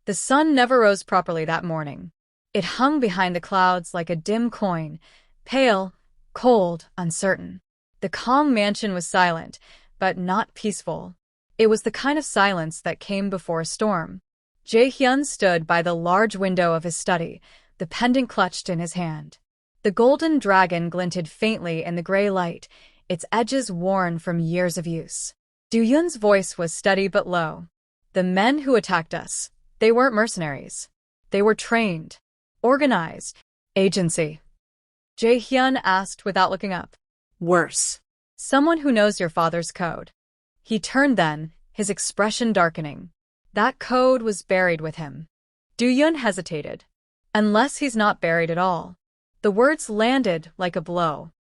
The sun never rose properly that morning. It hung behind the clouds like a dim coin, pale, cold, uncertain. The calm mansion was silent, but not peaceful. It was the kind of silence that came before a storm. Jae-Hyun stood by the large window of his study, the pendant clutched in his hand. The golden dragon glinted faintly in the gray light, its edges worn from years of use. Do-Hyun's voice was steady but low. The men who attacked us, they weren't mercenaries. They were trained, organized, agency. Jae-Hyun asked without looking up. Worse. Someone who knows your father's code. He turned then, his expression darkening. That code was buried with him. Do-Hyun hesitated. Unless he's not buried at all. The words landed like a blow.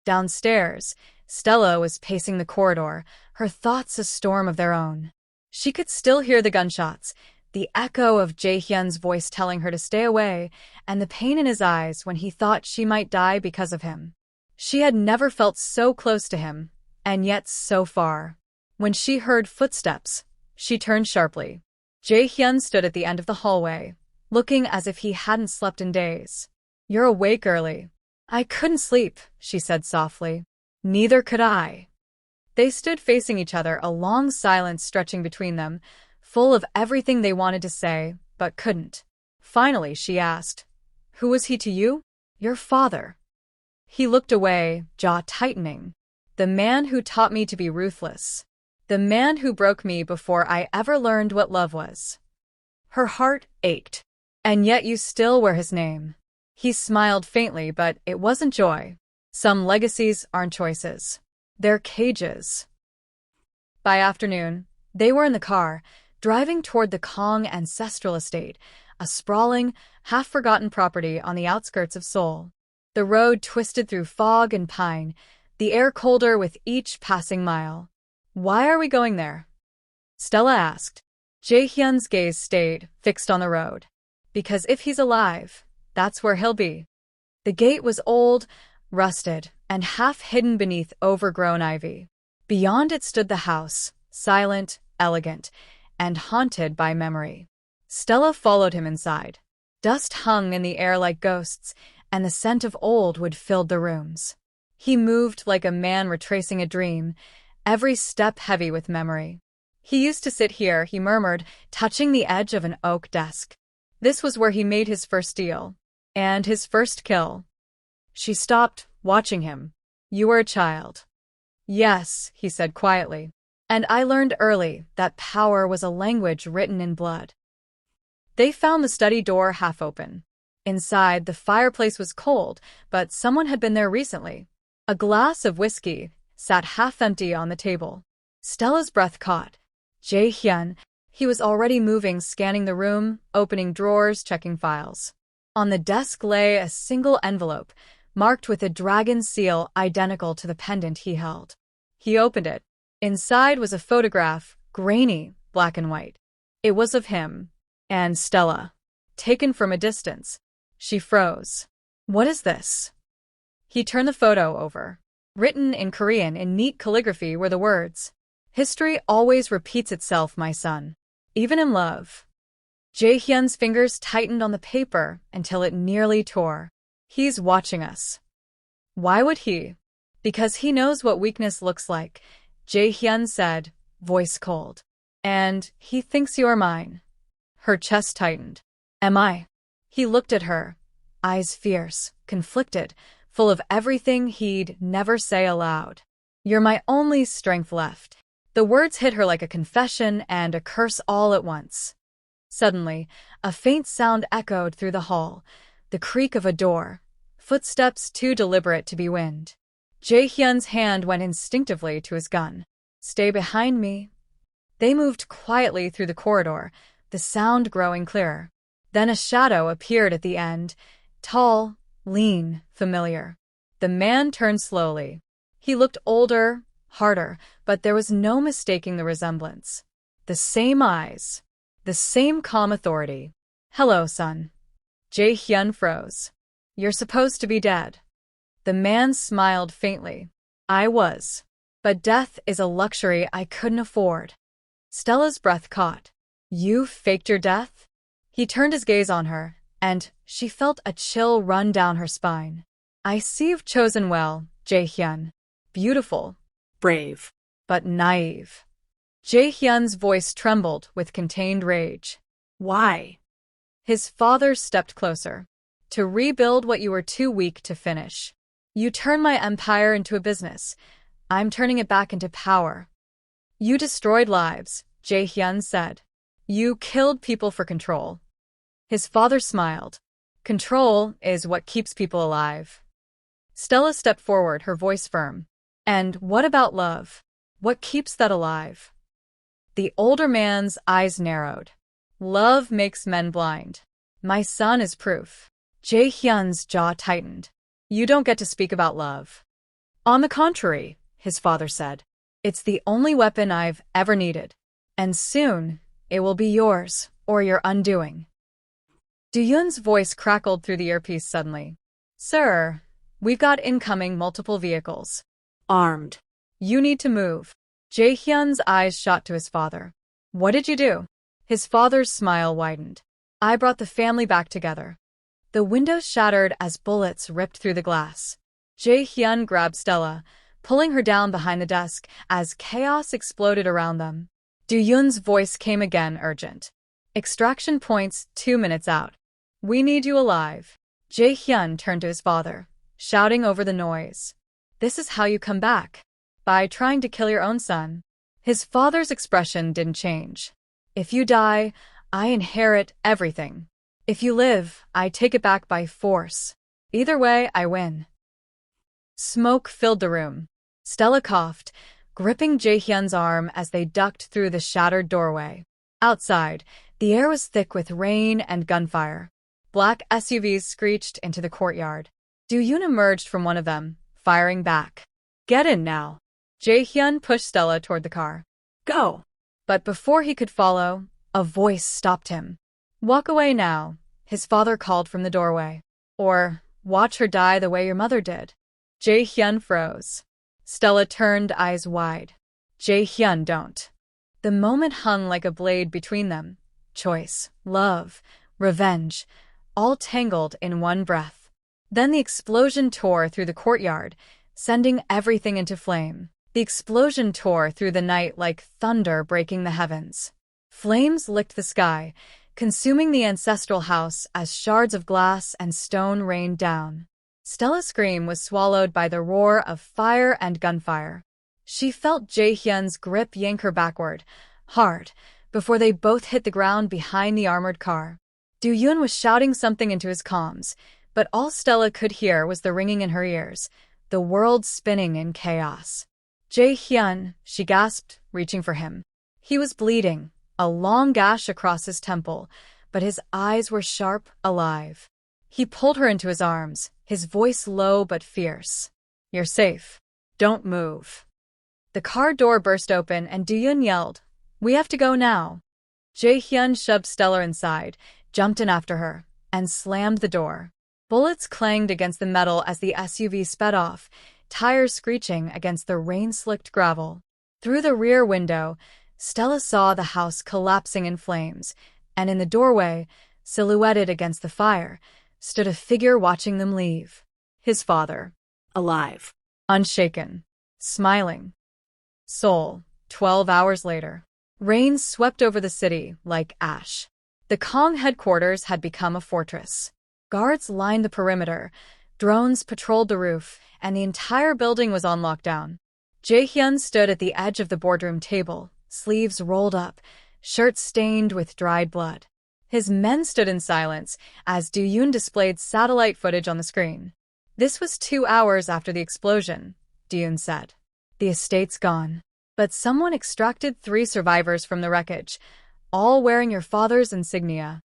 Downstairs, Stella was pacing the corridor, her thoughts a storm of their own. She could still hear the gunshots, the echo of Jae-Hyun's voice telling her to stay away, and the pain in his eyes when he thought she might die because of him. She had never felt so close to him, and yet so far. When she heard footsteps, she turned sharply. Jae-Hyun stood at the end of the hallway, looking as if he hadn't slept in days. You're awake early. I couldn't sleep, she said softly. Neither could I. They stood facing each other, a long silence stretching between them, full of everything they wanted to say, but couldn't. Finally, she asked, Who was he to you? Your father. He looked away, jaw tightening. The man who taught me to be ruthless. The man who broke me before I ever learned what love was. Her heart ached. And yet you still wear his name. He smiled faintly, but it wasn't joy. Some legacies aren't choices. They're cages. By afternoon, they were in the car, driving toward the Kong ancestral estate, a sprawling, half-forgotten property on the outskirts of Seoul. The road twisted through fog and pine, the air colder with each passing mile. Why are we going there? Stella asked. Jae-Hyun's gaze stayed, fixed on the road. Because if he's alive, that's where he'll be. The gate was old, rusted, and half hidden beneath overgrown ivy. Beyond it stood the house, silent, elegant, and haunted by memory. Stella followed him inside. Dust hung in the air like ghosts, and the scent of old wood filled the rooms. He moved like a man retracing a dream, every step heavy with memory. He used to sit here, he murmured, touching the edge of an oak desk. This was where he made his first deal. And his first kill. She stopped, watching him. You were a child. Yes, he said quietly. And I learned early that power was a language written in blood. They found the study door half open. Inside, the fireplace was cold, but someone had been there recently. A glass of whiskey sat half empty on the table. Stella's breath caught. Jae-Hyun, he was already moving, scanning the room, opening drawers, checking files. On the desk lay a single envelope, marked with a dragon seal identical to the pendant he held. He opened it. Inside was a photograph, grainy, black and white. It was of him and Stella, taken from a distance. She froze. What is this? He turned the photo over. Written in Korean in neat calligraphy were the words, History always repeats itself, my son. Even in love. Jae-Hyun's fingers tightened on the paper until it nearly tore. He's watching us. Why would he? Because he knows what weakness looks like, Jae-Hyun said, voice cold. And he thinks you're mine. Her chest tightened. Am I? He looked at her, eyes fierce, conflicted, full of everything he'd never say aloud. You're my only strength left. The words hit her like a confession and a curse all at once. Suddenly, a faint sound echoed through the hall, the creak of a door, footsteps too deliberate to be wind. Jae-Hyun's hand went instinctively to his gun. Stay behind me. They moved quietly through the corridor, the sound growing clearer. Then a shadow appeared at the end, tall, lean, familiar. The man turned slowly. He looked older, harder, but there was no mistaking the resemblance. The same eyes. The same calm authority. Hello, son. Jae-Hyun froze. You're supposed to be dead. The man smiled faintly. I was. But death is a luxury I couldn't afford. Stella's breath caught. You faked your death? He turned his gaze on her, and she felt a chill run down her spine. I see you've chosen well, Jae-Hyun. Beautiful. Brave. But naive. Jae-Hyun's voice trembled with contained rage. Why? His father stepped closer. To rebuild what you were too weak to finish. You turned my empire into a business. I'm turning it back into power. You destroyed lives, Jae-Hyun said. You killed people for control. His father smiled. Control is what keeps people alive. Stella stepped forward, her voice firm. And what about love? What keeps that alive? The older man's eyes narrowed. Love makes men blind. My son is proof. Jae-Hyun's jaw tightened. You don't get to speak about love. On the contrary, his father said. It's the only weapon I've ever needed. And soon, it will be yours, or your undoing. Do-Yoon's voice crackled through the earpiece suddenly. Sir, we've got incoming multiple vehicles. Armed. You need to move. Jae-Hyun's eyes shot to his father. What did you do? His father's smile widened. I brought the family back together. The windows shattered as bullets ripped through the glass. Jae-Hyun grabbed Stella, pulling her down behind the desk as chaos exploded around them. Do-Yoon's voice came again, urgent. Extraction points 2 minutes out. We need you alive. Jae-Hyun turned to his father, shouting over the noise. This is how you come back. By trying to kill your own son. His father's expression didn't change. If you die, I inherit everything. If you live, I take it back by force. Either way, I win. Smoke filled the room. Stella coughed, gripping Jae-Hyun's arm as they ducked through the shattered doorway. Outside, the air was thick with rain and gunfire. Black SUVs screeched into the courtyard. Do-Yoon emerged from one of them, firing back. Get in now. Jae-Hyun pushed Stella toward the car. Go. But before he could follow, a voice stopped him. Walk away now, his father called from the doorway. Or, watch her die the way your mother did. Jae-Hyun froze. Stella turned, eyes wide. Jae-Hyun, don't. The moment hung like a blade between them. Choice, love, revenge, all tangled in one breath. Then the explosion tore through the courtyard, sending everything into flame. The explosion tore through the night like thunder breaking the heavens. Flames licked the sky, consuming the ancestral house as shards of glass and stone rained down. Stella's scream was swallowed by the roar of fire and gunfire. She felt Jae-Hyun's grip yank her backward, hard, before they both hit the ground behind the armored car. Do-Yoon was shouting something into his comms, but all Stella could hear was the ringing in her ears, the world spinning in chaos. Jae-Hyun, she gasped, reaching for him. He was bleeding, a long gash across his temple, but his eyes were sharp, alive. He pulled her into his arms, his voice low but fierce. You're safe. Don't move. The car door burst open and Do-Yoon yelled, We have to go now. Jae-Hyun shoved Stella inside, jumped in after her, and slammed the door. Bullets clanged against the metal as the SUV sped off, tires screeching against the rain-slicked gravel. Through the rear window, Stella saw the house collapsing in flames, and in the doorway, silhouetted against the fire, stood a figure watching them leave. His father. Alive. Unshaken. Smiling. Seoul, 12 hours later. Rain swept over the city like ash. The Kong headquarters had become a fortress. Guards lined the perimeter, drones patrolled the roof, and the entire building was on lockdown. Jae-Hyun stood at the edge of the boardroom table, sleeves rolled up, shirt stained with dried blood. His men stood in silence as Do-Yoon displayed satellite footage on the screen. This was 2 hours after the explosion, Do-Yoon said. The estate's gone. But someone extracted 3 survivors from the wreckage, all wearing your father's insignia.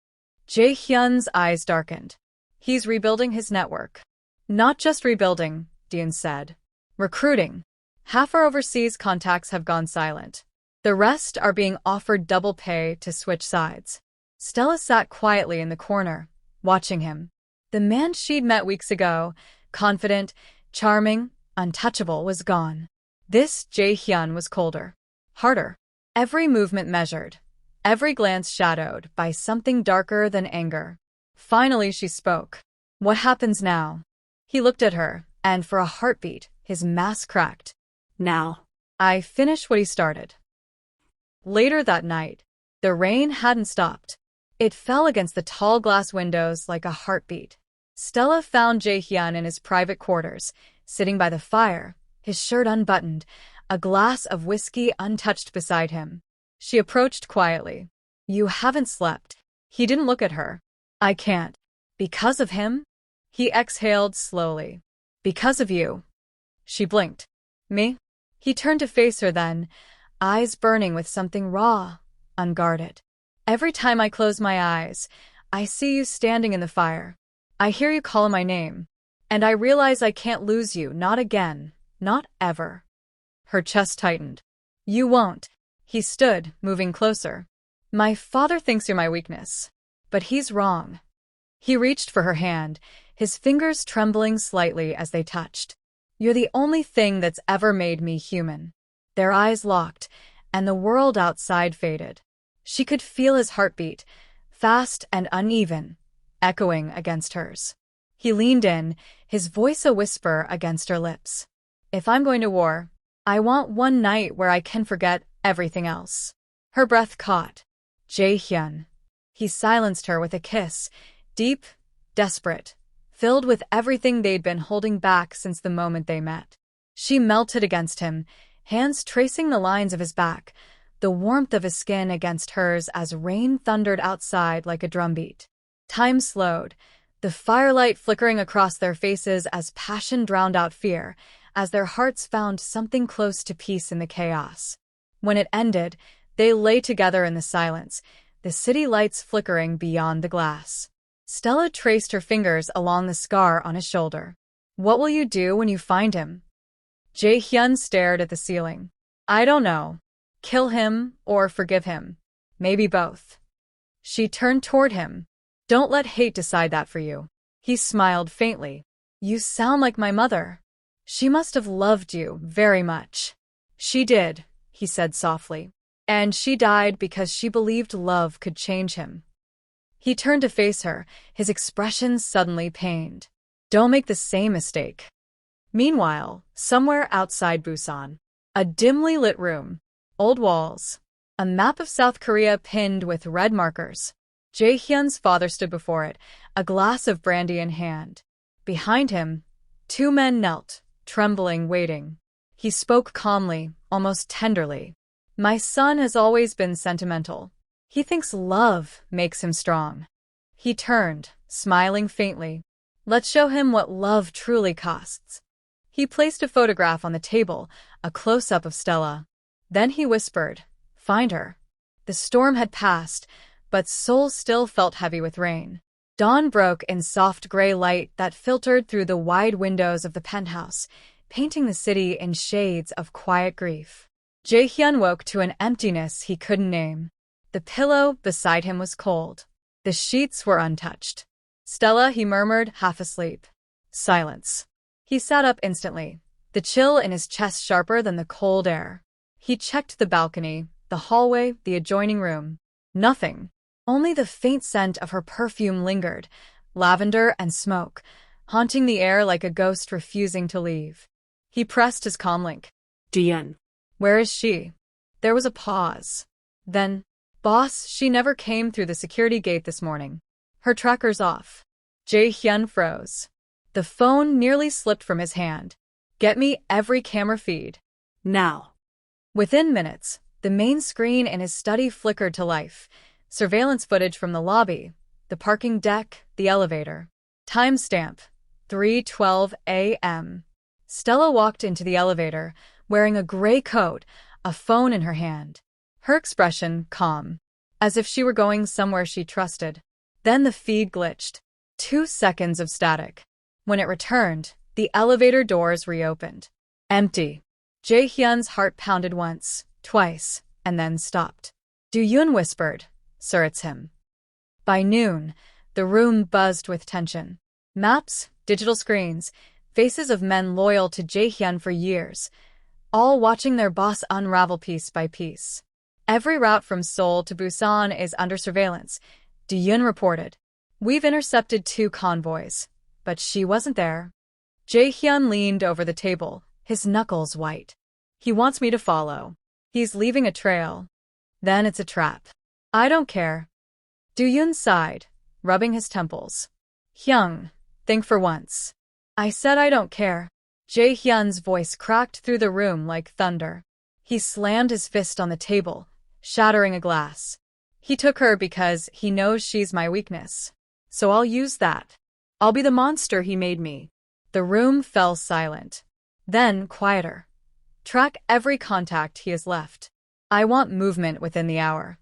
Jae-Hyun's eyes darkened. He's rebuilding his network. Not just rebuilding, Do-Yoon said. Recruiting. Half our overseas contacts have gone silent. The rest are being offered double pay to switch sides. Stella sat quietly in the corner, watching him. The man she'd met weeks ago, confident, charming, untouchable, was gone. This Jae-Hyun was colder, harder. Every movement measured, every glance shadowed by something darker than anger. Finally, she spoke. What happens now? He looked at her, and for a heartbeat, his mask cracked. Now. I finished what he started. Later that night, the rain hadn't stopped. It fell against the tall glass windows like a heartbeat. Stella found Jae-Hyun in his private quarters, sitting by the fire, his shirt unbuttoned, a glass of whiskey untouched beside him. She approached quietly. You haven't slept. He didn't look at her. I can't. Because of him? He exhaled slowly. Because of you. She blinked. Me? He turned to face her then, eyes burning with something raw, unguarded. Every time I close my eyes, I see you standing in the fire. I hear you call my name. And I realize I can't lose you, not again, not ever. Her chest tightened. You won't. He stood, moving closer. My father thinks you're my weakness. But he's wrong. He reached for her hand, his fingers trembling slightly as they touched. You're the only thing that's ever made me human. Their eyes locked, and the world outside faded. She could feel his heartbeat, fast and uneven, echoing against hers. He leaned in, his voice a whisper against her lips. If I'm going to war, I want one night where I can forget everything else. Her breath caught. Jae-Hyun. He silenced her with a kiss, deep, desperate, filled with everything they'd been holding back since the moment they met. She melted against him, hands tracing the lines of his back, the warmth of his skin against hers as rain thundered outside like a drumbeat. Time slowed, the firelight flickering across their faces as passion drowned out fear, as their hearts found something close to peace in the chaos. When it ended, they lay together in the silence, the city lights flickering beyond the glass. Stella traced her fingers along the scar on his shoulder. What will you do when you find him? Jae-Hyun stared at the ceiling. I don't know. Kill him or forgive him. Maybe both. She turned toward him. Don't let hate decide that for you. He smiled faintly. You sound like my mother. She must have loved you very much. She did, he said softly. And she died because she believed love could change him. He turned to face her, his expression suddenly pained. Don't make the same mistake. Meanwhile, somewhere outside Busan, a dimly lit room, old walls, a map of South Korea pinned with red markers. Jae-Hyun's father stood before it, a glass of brandy in hand. Behind him, two men knelt, trembling, waiting. He spoke calmly, almost tenderly. My son has always been sentimental. He thinks love makes him strong. He turned, smiling faintly. Let's show him what love truly costs. He placed a photograph on the table, a close-up of Stella. Then he whispered, Find her. The storm had passed, but Seoul still felt heavy with rain. Dawn broke in soft gray light that filtered through the wide windows of the penthouse, painting the city in shades of quiet grief. Jae-Hyun woke to an emptiness he couldn't name. The pillow beside him was cold. The sheets were untouched. Stella, he murmured, half asleep. Silence. He sat up instantly, the chill in his chest sharper than the cold air. He checked the balcony, the hallway, the adjoining room. Nothing. Only the faint scent of her perfume lingered, lavender and smoke, haunting the air like a ghost refusing to leave. He pressed his comm link. Dian. Where is she? There was a pause. Then, Boss, she never came through the security gate this morning. Her tracker's off. Jae-Hyun froze. The phone nearly slipped from his hand. Get me every camera feed. Now. Within minutes, the main screen in his study flickered to life. Surveillance footage from the lobby, the parking deck, the elevator. Timestamp, 3:12 a.m. Stella walked into the elevator, wearing a gray coat, a phone in her hand. Her expression calm, as if she were going somewhere she trusted. Then the feed glitched. 2 seconds of static. When it returned, the elevator doors reopened. Empty. Jae-Hyun's heart pounded once, twice, and then stopped. Do-Yoon whispered, Sir, it's him. By noon, the room buzzed with tension. Maps, digital screens, faces of men loyal to Jae-Hyun for years, all watching their boss unravel piece by piece. Every route from Seoul to Busan is under surveillance, Jae-Hyun reported. We've intercepted 2 convoys, but she wasn't there. Jae-Hyun leaned over the table, his knuckles white. He wants me to follow. He's leaving a trail. Then it's a trap. I don't care. Jae-Hyun sighed, rubbing his temples. Hyung, think for once. I said I don't care. Jae-Hyun's voice cracked through the room like thunder. He slammed his fist on the table, shattering a glass. He took her because he knows she's my weakness. So I'll use that. I'll be the monster he made me. The room fell silent. Then quieter. Track every contact he has left. I want movement within the hour.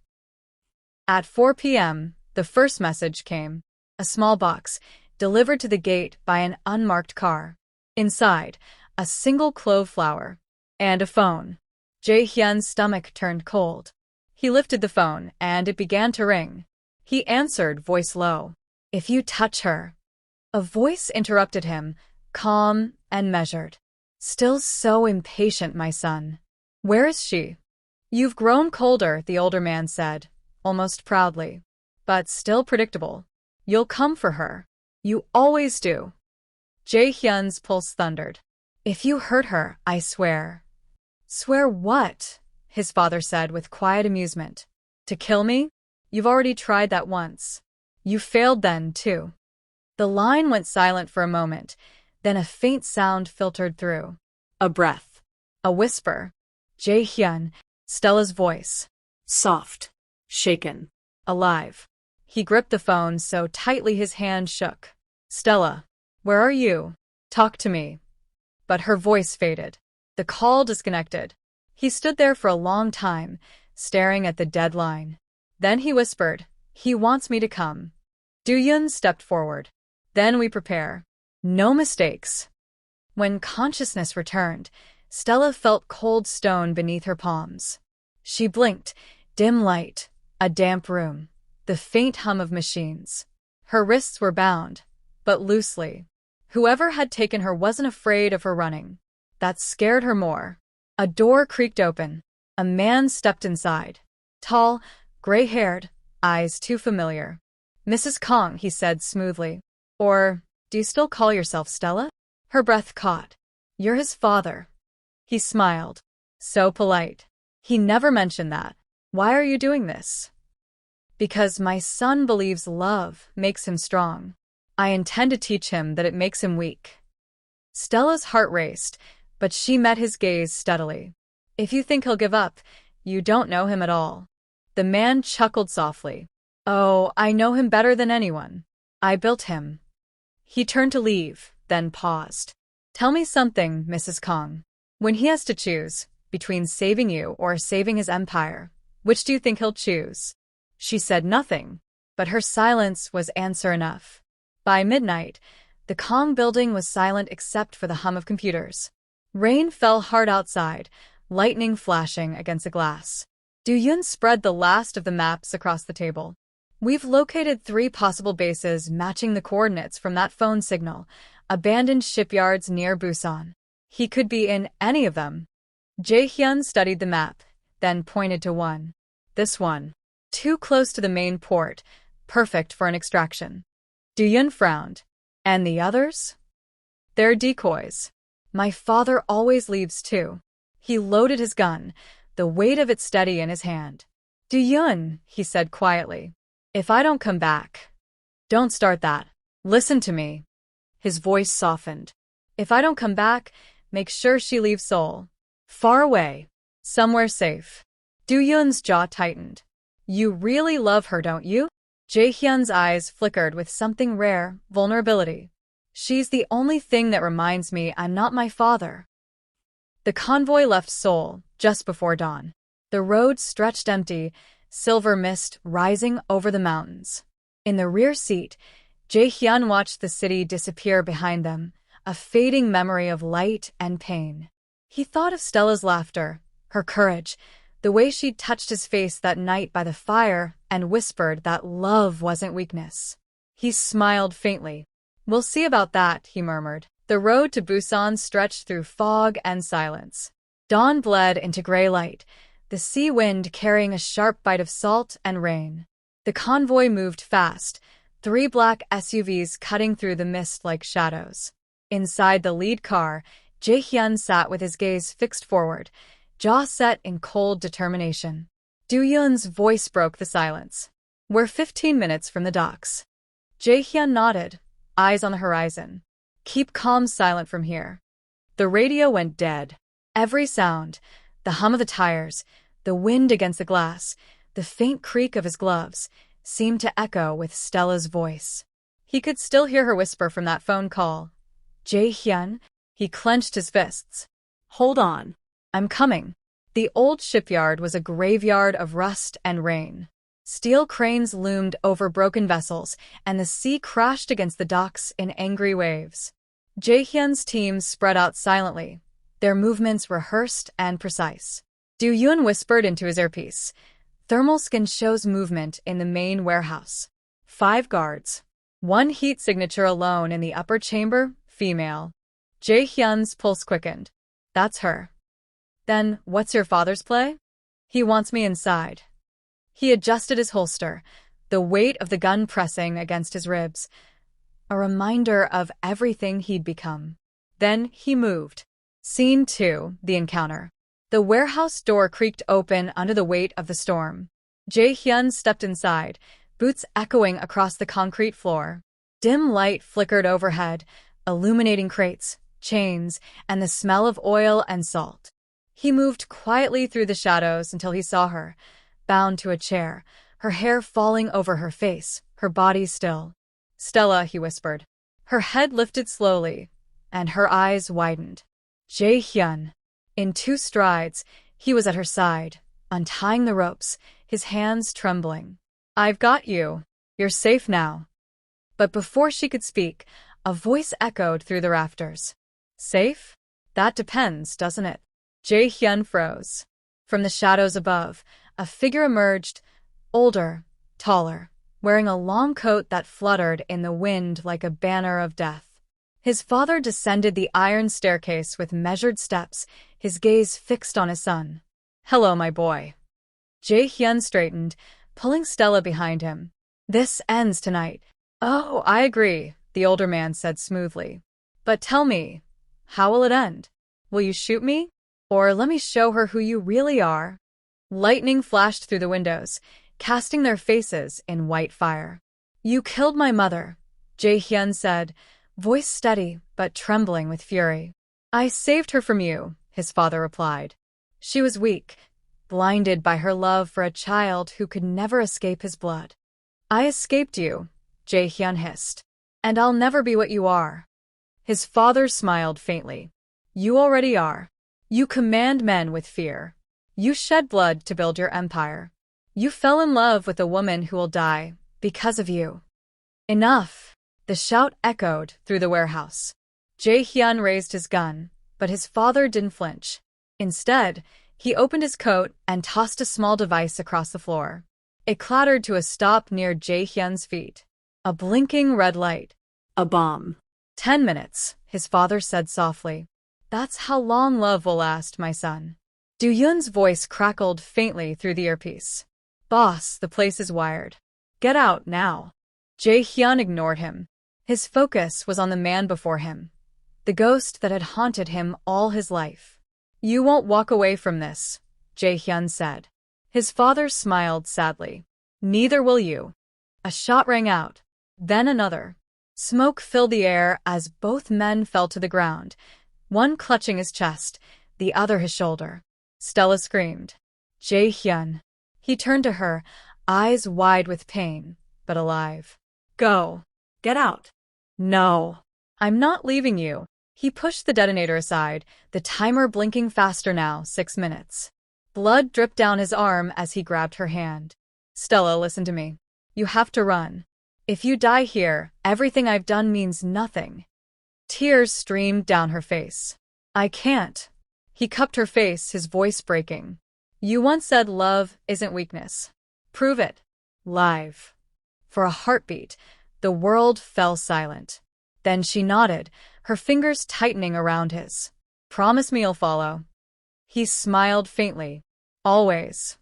At 4 p.m., the first message came. A small box, delivered to the gate by an unmarked car. Inside, a single clove flower. And a phone. Jae-Hyun's stomach turned cold. He lifted the phone, and it began to ring. He answered, voice low. If you touch her. A voice interrupted him, calm and measured. Still so impatient, my son. Where is she? You've grown colder, the older man said, almost proudly. But still predictable. You'll come for her. You always do. Jae-Hyun's pulse thundered. If you hurt her, I swear. Swear what? His father said with quiet amusement. To kill me? You've already tried that once. You failed then, too. The line went silent for a moment, then a faint sound filtered through. A breath. A whisper. Jae-Hyun, Stella's voice. Soft. Shaken. Alive. He gripped the phone so tightly his hand shook. Stella, where are you? Talk to me. But her voice faded. The call disconnected. He stood there for a long time, staring at the dead line. Then he whispered, he wants me to come. Jae-Hyun stepped forward. Then we prepare. No mistakes. When consciousness returned, Stella felt cold stone beneath her palms. She blinked. Dim light. A damp room. The faint hum of machines. Her wrists were bound, but loosely. Whoever had taken her wasn't afraid of her running. That scared her more. A door creaked open. A man stepped inside. Tall, gray-haired, eyes too familiar. Mrs. Kong, he said smoothly. Or, do you still call yourself Stella? Her breath caught. You're his father. He smiled. So polite. He never mentioned that. Why are you doing this? Because my son believes love makes him strong. I intend to teach him that it makes him weak. Stella's heart raced, but she met his gaze steadily. If you think he'll give up, you don't know him at all. The man chuckled softly. Oh, I know him better than anyone. I built him. He turned to leave, then paused. Tell me something, Mrs. Kong. When he has to choose between saving you or saving his empire, which do you think he'll choose? She said nothing, but her silence was answer enough. By midnight, the Kong building was silent except for the hum of computers. Rain fell hard outside, lightning flashing against the glass. Jae-Hyun spread the last of the maps across the table. We've located 3 possible bases matching the coordinates from that phone signal, abandoned shipyards near Busan. He could be in any of them. Jae-Hyun studied the map, then pointed to one. This one. Too close to the main port, perfect for an extraction. Jae-Hyun frowned. And the others? They're decoys. My father always leaves too. He loaded his gun, the weight of it steady in his hand. Jae-Hyun, he said quietly. If I don't come back. Don't start that. Listen to me. His voice softened. If I don't come back, make sure she leaves Seoul. Far away. Somewhere safe. Jae-Hyun's jaw tightened. You really love her, don't you? Jae-Hyun's eyes flickered with something rare, vulnerability. She's the only thing that reminds me I'm not my father. The convoy left Seoul just before dawn. The road stretched empty, silver mist rising over the mountains. In the rear seat, Jae-Hyun watched the city disappear behind them, a fading memory of light and pain. He thought of Stella's laughter, her courage, the way she'd touched his face that night by the fire and whispered that love wasn't weakness. He smiled faintly. We'll see about that, he murmured. The road to Busan stretched through fog and silence. Dawn bled into gray light, the sea wind carrying a sharp bite of salt and rain. The convoy moved fast, 3 black SUVs cutting through the mist like shadows. Inside the lead car, Jae-Hyun sat with his gaze fixed forward, jaw set in cold determination. Do-Hyun's voice broke the silence. "We're 15 minutes from the docks." Jae-Hyun nodded, eyes on the horizon. "Keep calm silent from here." The radio went dead. Every sound, the hum of the tires, the wind against the glass, the faint creak of his gloves, seemed to echo with Stella's voice. He could still hear her whisper from that phone call. "Jae-Hyun?" He clenched his fists. Hold on. "I'm coming." The old shipyard was a graveyard of rust and rain. Steel cranes loomed over broken vessels, and the sea crashed against the docks in angry waves. Jae-Hyun's team spread out silently, their movements rehearsed and precise. Do-Hyun whispered into his earpiece. "Thermal scan shows movement in the main warehouse. 5 guards. 1 heat signature alone in the upper chamber, female." Jae-Hyun's pulse quickened. "That's her." "Then, what's your father's play?" "He wants me inside." He adjusted his holster, the weight of the gun pressing against his ribs, a reminder of everything he'd become. Then he moved. Scene 2, the encounter. The warehouse door creaked open under the weight of the storm. Jae-Hyun stepped inside, boots echoing across the concrete floor. Dim light flickered overhead, illuminating crates, chains, and the smell of oil and salt. He moved quietly through the shadows until he saw her, bound to a chair, her hair falling over her face, her body still. "Stella," he whispered. Her head lifted slowly, and her eyes widened. Jae-Hyun. In 2 strides, he was at her side, untying the ropes, his hands trembling. "I've got you. You're safe now." But before she could speak, a voice echoed through the rafters. "Safe? That depends, doesn't it?" Jae-Hyun froze. From the shadows above, a figure emerged, older, taller, wearing a long coat that fluttered in the wind like a banner of death. His father descended the iron staircase with measured steps, his gaze fixed on his son. "Hello, my boy." Jae-Hyun straightened, pulling Stella behind him. "This ends tonight." "Oh, I agree," the older man said smoothly. "But tell me, how will it end? Will you shoot me? Or let me show her who you really are?" Lightning flashed through the windows, casting their faces in white fire. "You killed my mother," Jae-Hyun said, voice steady but trembling with fury. "I saved her from you," his father replied. "She was weak, blinded by her love for a child who could never escape his blood." "I escaped you," Jae-Hyun hissed. "And I'll never be what you are." His father smiled faintly. "You already are. You command men with fear. You shed blood to build your empire. You fell in love with a woman who will die because of you." "Enough!" The shout echoed through the warehouse. Jae-Hyun raised his gun, but his father didn't flinch. Instead, he opened his coat and tossed a small device across the floor. It clattered to a stop near Jae-Hyun's feet. A blinking red light. A bomb. 10 minutes, his father said softly. "That's how long love will last, my son." Do-Hyun's voice crackled faintly through the earpiece. "Boss, the place is wired. Get out now." Jae-Hyun ignored him. His focus was on the man before him, the ghost that had haunted him all his life. "You won't walk away from this," Jae-Hyun said. His father smiled sadly. "Neither will you." A shot rang out, then another. Smoke filled the air as both men fell to the ground, one clutching his chest, the other his shoulder. Stella screamed. "Jae-Hyun." He turned to her, eyes wide with pain, but alive. "Go. Get out." "No. I'm not leaving you." He pushed the detonator aside, the timer blinking faster now, 6 minutes. Blood dripped down his arm as he grabbed her hand. "Stella, listen to me. You have to run. If you die here, everything I've done means nothing." Tears streamed down her face. "I can't." He cupped her face, his voice breaking. "You once said love isn't weakness. Prove it. Live." For a heartbeat, the world fell silent. Then she nodded, her fingers tightening around his. "Promise me you'll follow." He smiled faintly. Always.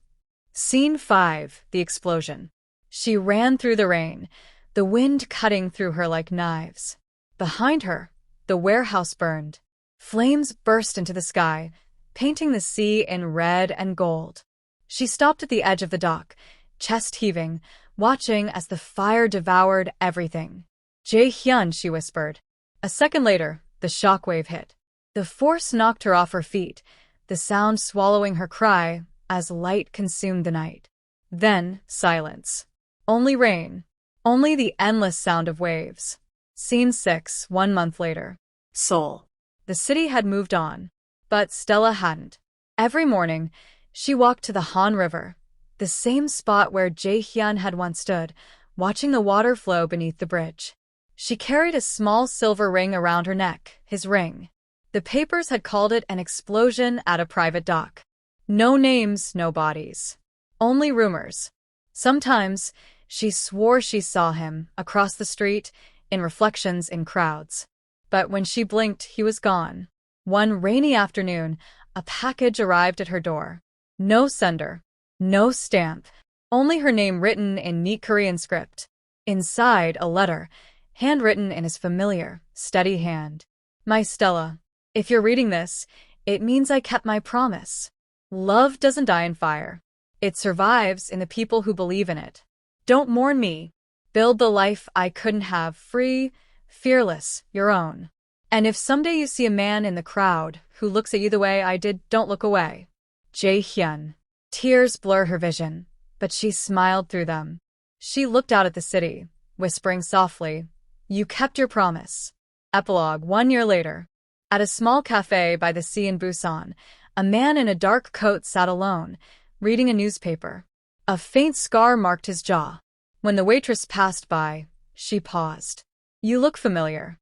Scene 5, the explosion. She ran through the rain, the wind cutting through her like knives. Behind her, the warehouse burned. Flames burst into the sky, painting the sea in red and gold. She stopped at the edge of the dock, chest heaving, watching as the fire devoured everything. Jae-Hyun, she whispered. A second later, the shockwave hit. The force knocked her off her feet, the sound swallowing her cry as light consumed the night. Then, silence. Only rain. Only the endless sound of waves. Scene 6, 1 month later. Seoul. The city had moved on, but Stella hadn't. Every morning, she walked to the Han River, the same spot where Jae-Hyun had once stood, watching the water flow beneath the bridge. She carried a small silver ring around her neck, his ring. The papers had called it an explosion at a private dock. No names, no bodies. Only rumors. Sometimes, she swore she saw him, across the street, in reflections in crowds. But when she blinked, he was gone. One rainy afternoon, a package arrived at her door. No sender. No stamp. Only her name written in neat Korean script. Inside, a letter, handwritten in his familiar, steady hand. My Stella, if you're reading this, it means I kept my promise. Love doesn't die in fire. It survives in the people who believe in it. Don't mourn me. Build the life I couldn't have, free, fearless, your own. And if someday you see a man in the crowd who looks at you the way I did, don't look away. Jae-Hyun. Tears blur her vision, but she smiled through them. She looked out at the city, whispering softly, You kept your promise. Epilogue. 1 year later. At a small cafe by the sea in Busan, a man in a dark coat sat alone, reading a newspaper. A faint scar marked his jaw. When the waitress passed by, she paused. You look familiar.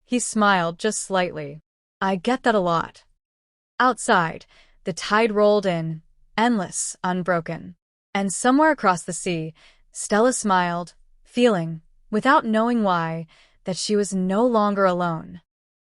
He smiled just slightly. I get that a lot. Outside, the tide rolled in, endless, unbroken. And somewhere across the sea, Stella smiled, feeling, without knowing why, that she was no longer alone.